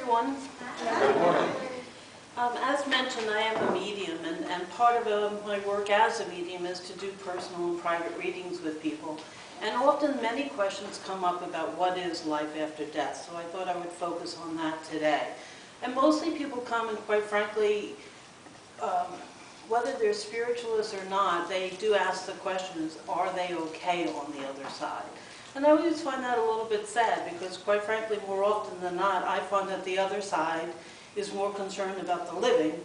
everyone. Good morning. As mentioned, I am a medium, and part of my work as a medium is to do personal and private readings with people. And often many questions come up about what is life after death, so I thought I would focus on that today. And mostly people come, and quite frankly, whether they're spiritualists or not, they do ask the questions, are they okay on the other side? And I always find that a little bit sad because, quite frankly, more often than not, I find that the other side is more concerned about the living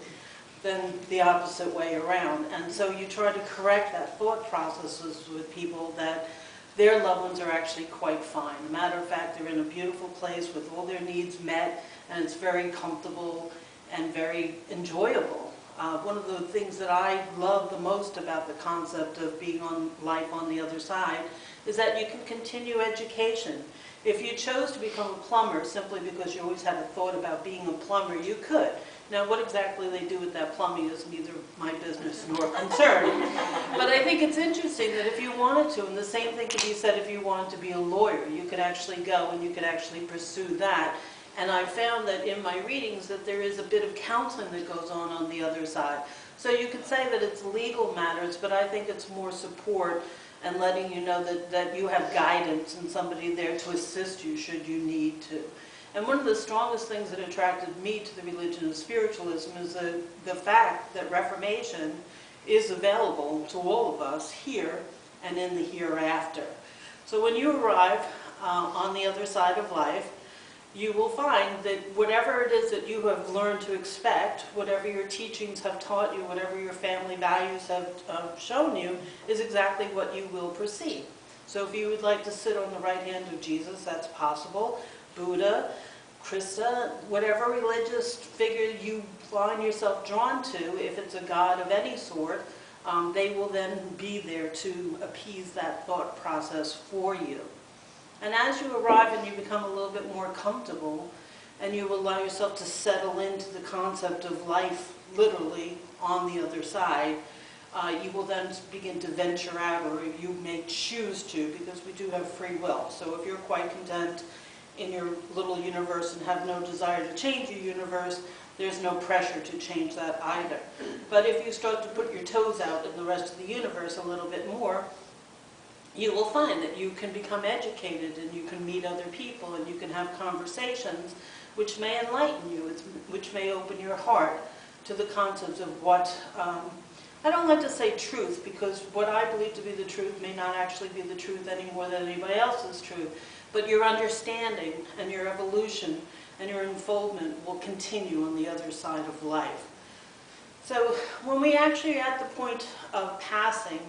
than the opposite way around. And so you try to correct that thought processes with people that their loved ones are actually quite fine. As a matter of fact, they're in a beautiful place with all their needs met, and it's very comfortable and very enjoyable. One of the things that I love the most about the concept of being on life on the other side is that you can continue education. If you chose to become a plumber simply because you always had a thought about being a plumber, you could. Now, what exactly they do with that plumbing is neither my business nor concern. But I think it's interesting that if you wanted to, and the same thing could be said if you wanted to be a lawyer, you could actually go and you could actually pursue that. And I found that in my readings that there is a bit of counseling that goes on the other side. So you could say that it's legal matters, but I think it's more support and letting you know that you have guidance and somebody there to assist you should you need to. And one of the strongest things that attracted me to the religion of spiritualism is the fact that Reformation is available to all of us here and in the hereafter. So when you arrive on the other side of life, you will find that whatever it is that you have learned to expect, whatever your teachings have taught you, whatever your family values have shown you, is exactly what you will perceive. So if you would like to sit on the right hand of Jesus, that's possible. Buddha, Krista, whatever religious figure you find yourself drawn to, if it's a god of any sort, they will then be there to appease that thought process for you. And as you arrive and you become a little bit more comfortable and you allow yourself to settle into the concept of life literally on the other side, you will then begin to venture out, or you may choose to, because we do have free will. So if you're quite content in your little universe and have no desire to change your universe, there's no pressure to change that either. But if you start to put your toes out in the rest of the universe a little bit more, you will find that you can become educated and you can meet other people and you can have conversations which may enlighten you, which may open your heart to the concepts of what, I don't like to say truth, because what I believe to be the truth may not actually be the truth any more than anybody else's truth, but your understanding and your evolution and your unfoldment will continue on the other side of life. So when we actually are at the point of passing,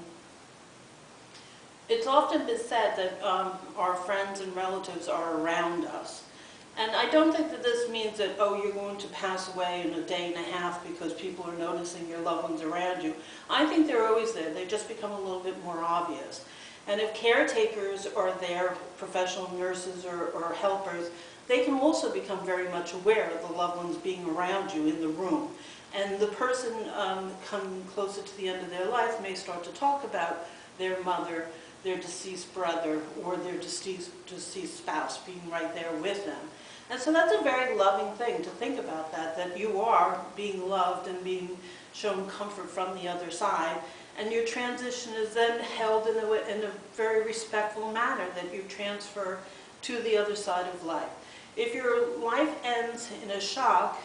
it's often been said that our friends and relatives are around us. And I don't think that this means that, oh, you're going to pass away in a day and a half because people are noticing your loved ones around you. I think they're always there. They just become a little bit more obvious. And if caretakers are there, professional nurses or helpers, they can also become very much aware of the loved ones being around you in the room. And the person coming closer to the end of their life may start to talk about their mother, their deceased brother, or their deceased spouse being right there with them. And so that's a very loving thing to think about, that you are being loved and being shown comfort from the other side, and your transition is then held in a very respectful manner that you transfer to the other side of life. If your life ends in a shock,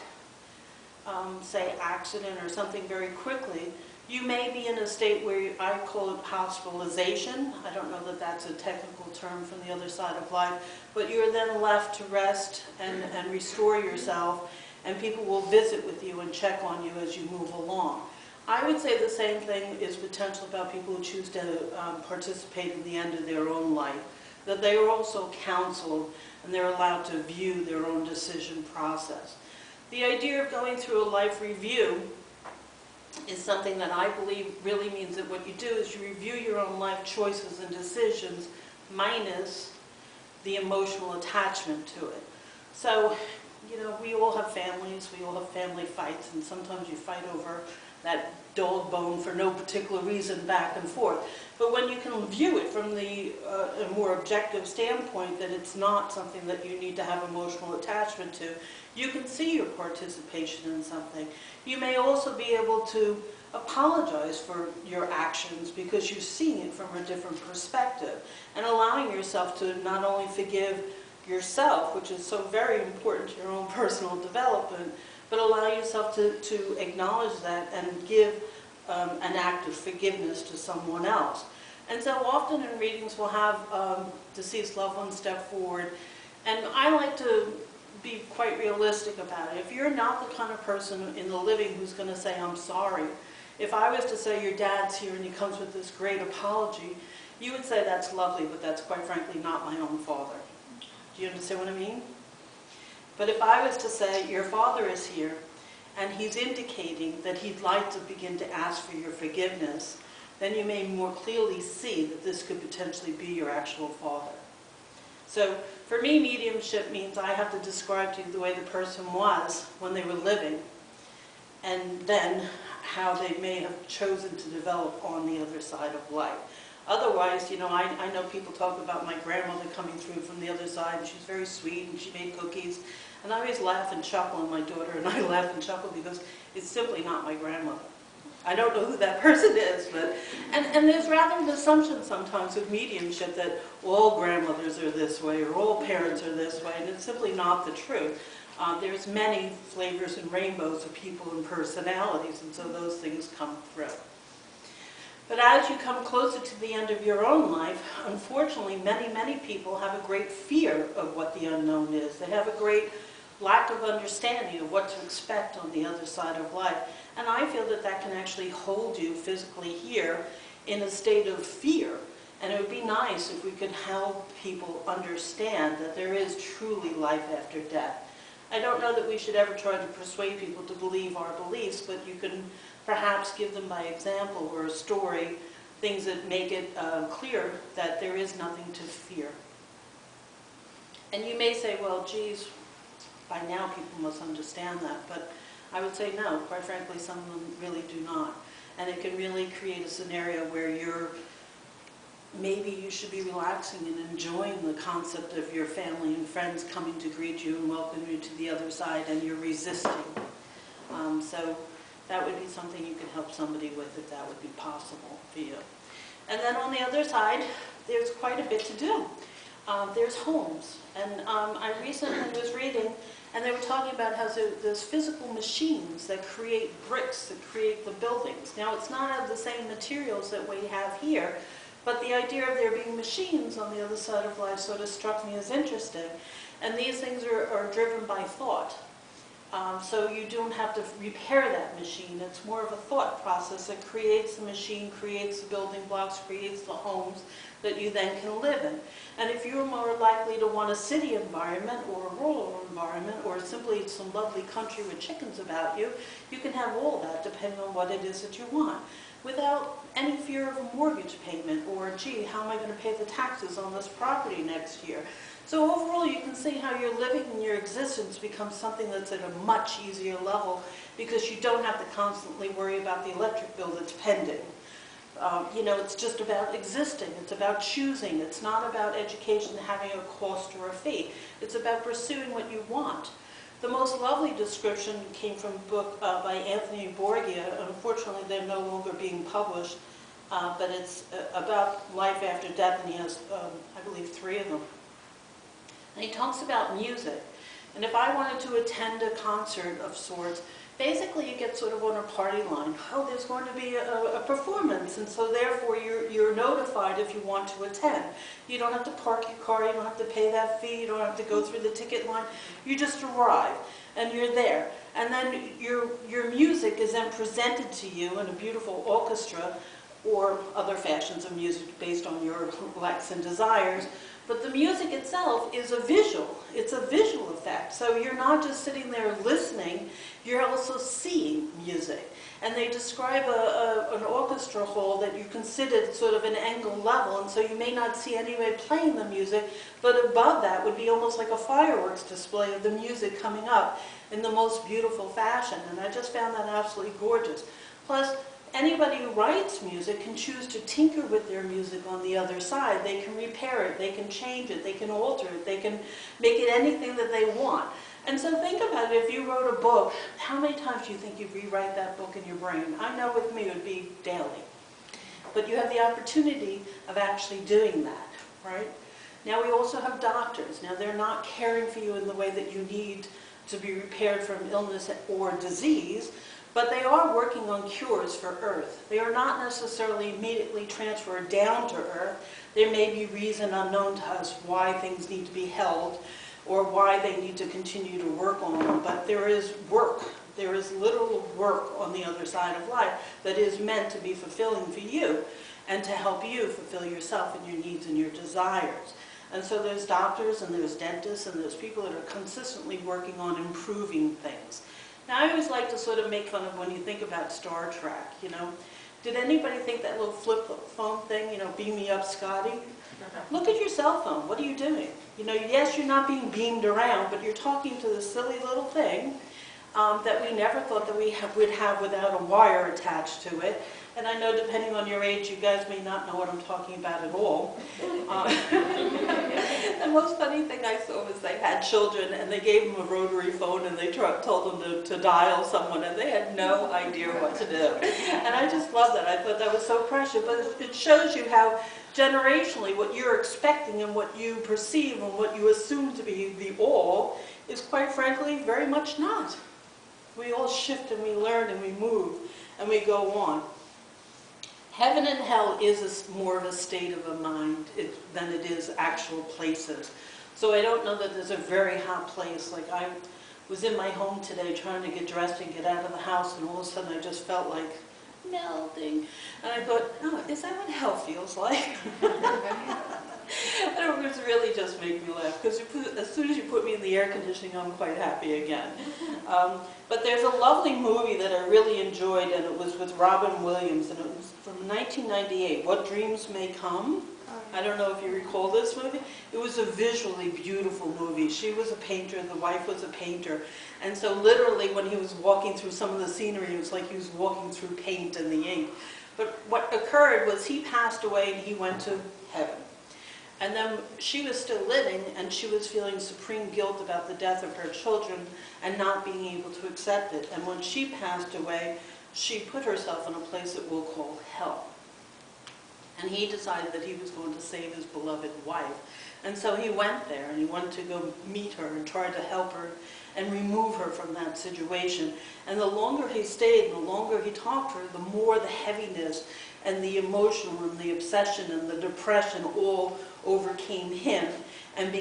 say accident or something very quickly, you may be in a state where I call it hospitalization. I don't know that that's a technical term from the other side of life, but you're then left to rest and restore yourself, and people will visit with you and check on you as you move along. I would say the same thing is potential about people who choose to participate in the end of their own life, that they are also counseled and they're allowed to view their own decision process. The idea of going through a life review is something that I believe really means that what you do is you review your own life choices and decisions minus the emotional attachment to it. So, you know, we all have families, we all have family fights, and sometimes you fight over that dog bone for no particular reason back and forth. But when you can view it from a more objective standpoint, that it's not something that you need to have emotional attachment to, you can see your participation in something. You may also be able to apologize for your actions because you're seeing it from a different perspective, and allowing yourself to not only forgive yourself, which is so very important to your own personal development, but allow yourself to acknowledge that and give an act of forgiveness to someone else. And so often in readings we'll have deceased loved ones step forward, and I like to be quite realistic about it. If you're not the kind of person in the living who's going to say, I'm sorry, if I was to say your dad's here and he comes with this great apology, you would say that's lovely, but that's quite frankly not my own father. Do you understand what I mean? But if I was to say your father is here and he's indicating that he'd like to begin to ask for your forgiveness, then you may more clearly see that this could potentially be your actual father. So for me, mediumship means I have to describe to you the way the person was when they were living, and then how they may have chosen to develop on the other side of life. Otherwise, you know, I know people talk about my grandmother coming through from the other side, and she's very sweet, and she made cookies. And I always laugh and chuckle, and my daughter and I laugh and chuckle because it's simply not my grandmother. I don't know who that person is, but, and there's rather an assumption sometimes with mediumship that all grandmothers are this way, or all parents are this way, and it's simply not the truth. There's many flavors and rainbows of people and personalities, and so those things come through. But as you come closer to the end of your own life, unfortunately, many people have a great fear of what the unknown is. They have a great lack of understanding of what to expect on the other side of life. And I feel that that can actually hold you physically here in a state of fear. And it would be nice if we could help people understand that there is truly life after death. I don't know that we should ever try to persuade people to believe our beliefs, but you can perhaps give them by example or a story, things that make it clear that there is nothing to fear. And you may say, well, geez, by now people must understand that, but I would say no, quite frankly, some of them really do not. And it can really create a scenario where maybe you should be relaxing and enjoying the concept of your family and friends coming to greet you and welcome you to the other side, and you're resisting. So that would be something you could help somebody with if that would be possible for you. And then on the other side, there's quite a bit to do. There's homes. And I recently was reading, and they were talking about how there's physical machines that create bricks, that create the buildings. Now, it's not out of the same materials that we have here, but the idea of there being machines on the other side of life sort of struck me as interesting. And these things are driven by thought. So you don't have to repair that machine. It's more of a thought process that creates the machine, creates the building blocks, creates the homes that you then can live in. And if you're more likely to want a city environment or a rural environment or simply some lovely country with chickens about you, you can have all that depending on what it is that you want, without any fear of a mortgage payment or, gee, how am I going to pay the taxes on this property next year? So overall, you can see how your living and your existence becomes something that's at a much easier level because you don't have to constantly worry about the electric bill that's pending. You know, it's just about existing. It's about choosing. It's not about education having a cost or a fee. It's about pursuing what you want. The most lovely description came from a book by Anthony Borgia. Unfortunately, they're no longer being published, but it's about life after death, and he has, I believe, 3 of them. And he talks about music. And if I wanted to attend a concert of sorts, basically you get sort of on a party line. Oh, there's going to be a performance, and so therefore you're notified if you want to attend. You don't have to park your car, you don't have to pay that fee, you don't have to go through the ticket line. You just arrive, and you're there. And then your music is then presented to you in a beautiful orchestra or other fashions of music based on your likes and desires. But the music itself is a visual. It's a visual effect. So you're not just sitting there listening, you're also seeing music. And they describe an orchestra hall that you can sit at sort of an angle level, and so you may not see anybody playing the music, but above that would be almost like a fireworks display of the music coming up in the most beautiful fashion. And I just found that absolutely gorgeous. Plus, anybody who writes music can choose to tinker with their music on the other side. They can repair it, they can change it, they can alter it, they can make it anything that they want. And so think about it, if you wrote a book, how many times do you think you'd rewrite that book in your brain? I know with me it would be daily. But you have the opportunity of actually doing that, right? Now we also have doctors. Now they're not caring for you in the way that you need to be repaired from illness or disease, but they are working on cures for Earth. They are not necessarily immediately transferred down to Earth. There may be reason unknown to us why things need to be held or why they need to continue to work on them, but there is work. There is literal work on the other side of life that is meant to be fulfilling for you and to help you fulfill yourself and your needs and your desires. And so there's doctors and there's dentists and there's people that are consistently working on improving things. Now I always like to sort of make fun of when you think about Star Trek, you know. Did anybody think that little flip phone thing, you know, beam me up, Scotty? Look at your cell phone. What are you doing? You know, yes, you're not being beamed around, but you're talking to this silly little thing that we never thought that we would have without a wire attached to it. And I know depending on your age, you guys may not know what I'm talking about at all. The most funny thing I saw was they had children and they gave them a rotary phone and they told them to dial someone and they had no idea what to do. And I just love that. I thought that was so precious. But it shows you how generationally what you're expecting and what you perceive and what you assume to be the all is quite frankly very much not. We all shift and we learn and we move and we go on. Heaven and hell is more of a state of a mind than it is actual places. So I don't know that there's a very hot place. Like I was in my home today trying to get dressed and get out of the house and all of a sudden I just felt like melting. And I thought, oh, is that what hell feels like? And it was really just made me laugh because as soon as you put me in the air conditioning, I'm quite happy again. But there's a lovely movie that I really enjoyed, and it was with Robin Williams, and it was from 1998, What Dreams May Come. I don't know if you recall this movie. It was a visually beautiful movie. She was a painter, the wife was a painter, and so literally when he was walking through some of the scenery, it was like he was walking through paint and the ink. But what occurred was he passed away and he went to heaven. And then she was still living, and she was feeling supreme guilt about the death of her children and not being able to accept it. And when she passed away, she put herself in a place that we'll call hell. And he decided that he was going to save his beloved wife. And so he went there, and he wanted to go meet her and try to help her and remove her from that situation. And the longer he stayed, and the longer he talked to her, the more the heaviness and the emotional and the obsession and the depression all overcame him and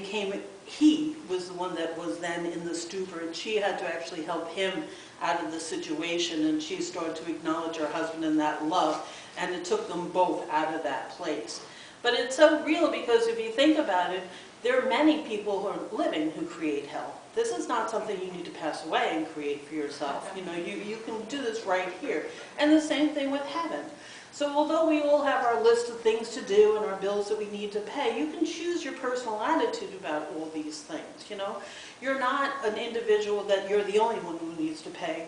he was the one that was then in the stupor, and she had to actually help him out of the situation, and she started to acknowledge her husband in that love, and it took them both out of that place. But it's so real because if you think about it, there are many people who are living who create hell. This is not something you need to pass away and create for yourself. You know, you can do this right here. And the same thing with heaven. So although we all have our list of things to do and our bills that we need to pay, you can choose your personal attitude about all these things, you know. You're not an individual that you're the only one who needs to pay,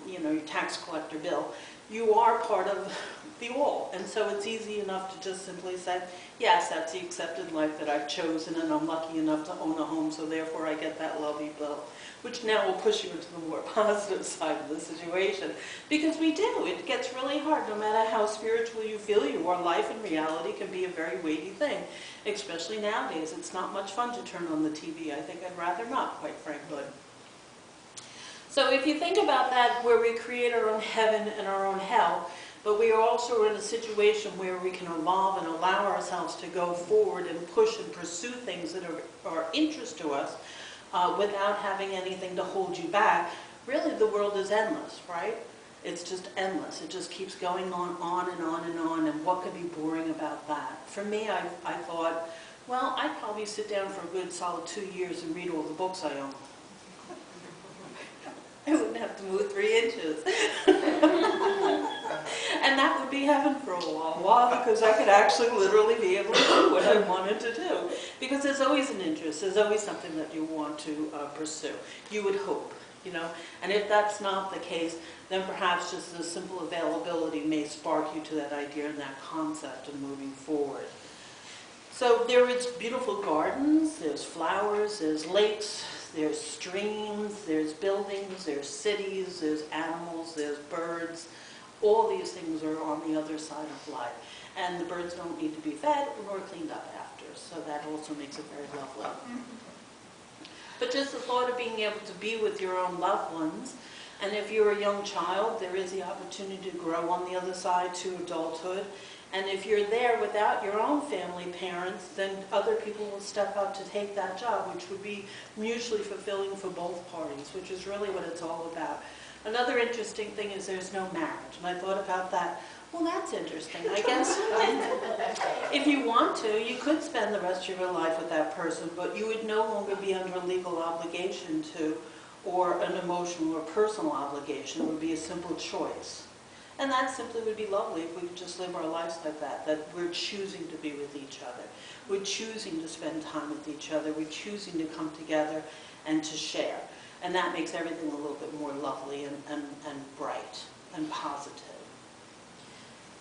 you know, your tax collector bill. You are part of the all. And so it's easy enough to just simply say, yes, that's the accepted life that I've chosen, and I'm lucky enough to own a home, so therefore I get that lovely bill. Which now will push you into the more positive side of the situation. Because we do. It gets really hard. No matter how spiritual you feel you are, life in reality can be a very weighty thing. Especially nowadays. It's not much fun to turn on the TV. I think I'd rather not, quite frankly. So if you think about that, where we create our own heaven and our own hell, but we are also in a situation where we can evolve and allow ourselves to go forward and push and pursue things that are interest to us, without having anything to hold you back. Really, the world is endless, right? It's just endless. It just keeps going on and on and on, and what could be boring about that? For me, I thought, well, I'd probably sit down for a good solid 2 years and read all the books I own. I wouldn't have to move 3 inches. And that would be heaven for a while, because I could actually literally be able to do what I wanted to do. Because there's always an interest, there's always something that you want to pursue. You would hope. you know? And if that's not the case, then perhaps just the simple availability may spark you to that idea and that concept of moving forward. So there is beautiful gardens, there's flowers, there's lakes, there's streams, there's buildings, there's cities, there's animals, there's birds. All these things are on the other side of life. And the birds don't need to be fed nor cleaned up after, so that also makes it very lovely. But just the thought of being able to be with your own loved ones, and if you're a young child, there is the opportunity to grow on the other side to adulthood. And if you're there without your own family parents, then other people will step up to take that job, which would be mutually fulfilling for both parties, which is really what it's all about. Another interesting thing is there's no marriage, and I thought about that. Well, that's interesting. I guess if you want to, you could spend the rest of your life with that person, but you would no longer be under a legal obligation to, or an emotional or personal obligation. It would be a simple choice. And that simply would be lovely if we could just live our lives like that we're choosing to be with each other. We're choosing to spend time with each other. We're choosing to come together and to share. And that makes everything a little bit more lovely and bright and positive.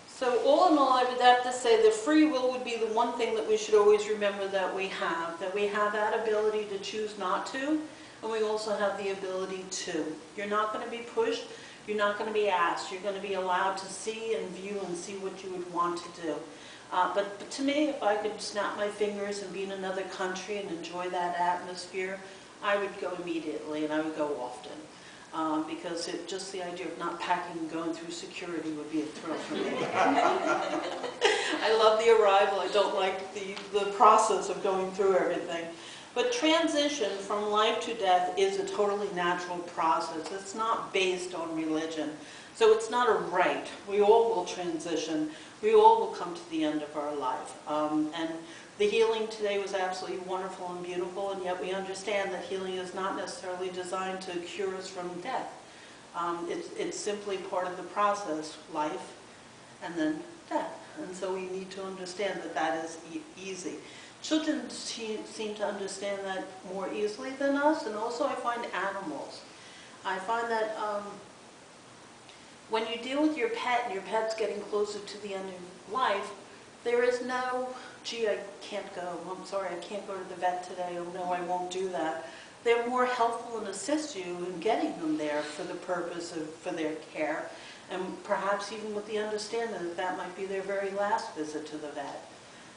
So all in all, I would have to say that free will would be the one thing that we should always remember that we have that ability to choose not to, and we also have the ability to. You're not going to be pushed. You're not going to be asked. You're going to be allowed to see and view and see what you would want to do. But to me, if I could snap my fingers and be in another country and enjoy that atmosphere, I would go immediately, and I would go often. Because just the idea of not packing and going through security would be a thrill for me. I love the arrival. I don't like the process of going through everything. But transition from life to death is a totally natural process. It's not based on religion. So it's not a right. We all will transition. We all will come to the end of our life. And the healing today was absolutely wonderful and beautiful, and yet we understand that healing is not necessarily designed to cure us from death. It's simply part of the process, life and then death. And so we need to understand that that is easy. Children seem to understand that more easily than us, and also I find animals. I find that when you deal with your pet and your pet's getting closer to the end of life, there is no, gee, I can't go, I'm sorry, I can't go to the vet today, oh no, I won't do that. They're more helpful and assist you in getting them there for the purpose of, for their care, and perhaps even with the understanding that that might be their very last visit to the vet.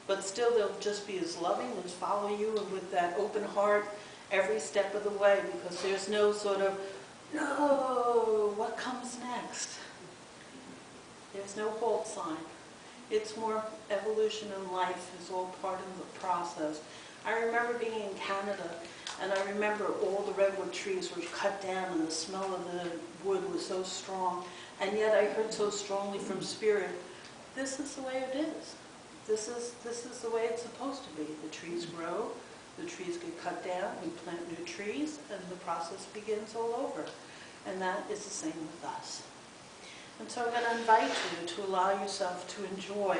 But still, they'll just be as loving, as follow you, and with that open heart every step of the way, because there's no sort of, no, what comes next? There's no halt sign. It's more evolution in life is all part of the process. I remember being in Canada, and I remember all the redwood trees were cut down, and the smell of the wood was so strong, and yet I heard so strongly from Spirit, this is the way it is. This is the way it's supposed to be. The trees grow, the trees get cut down, we plant new trees, and the process begins all over. And that is the same with us. And so I'm going to invite you to allow yourself to enjoy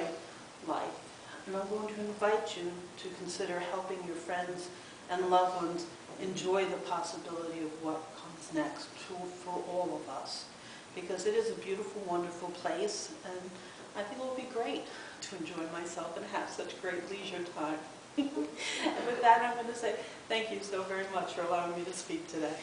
life. And I'm going to invite you to consider helping your friends and loved ones enjoy the possibility of what comes next for all of us. Because it is a beautiful, wonderful place, and I think it will be great to enjoy myself and have such great leisure time. And with that, I'm going to say thank you so very much for allowing me to speak today.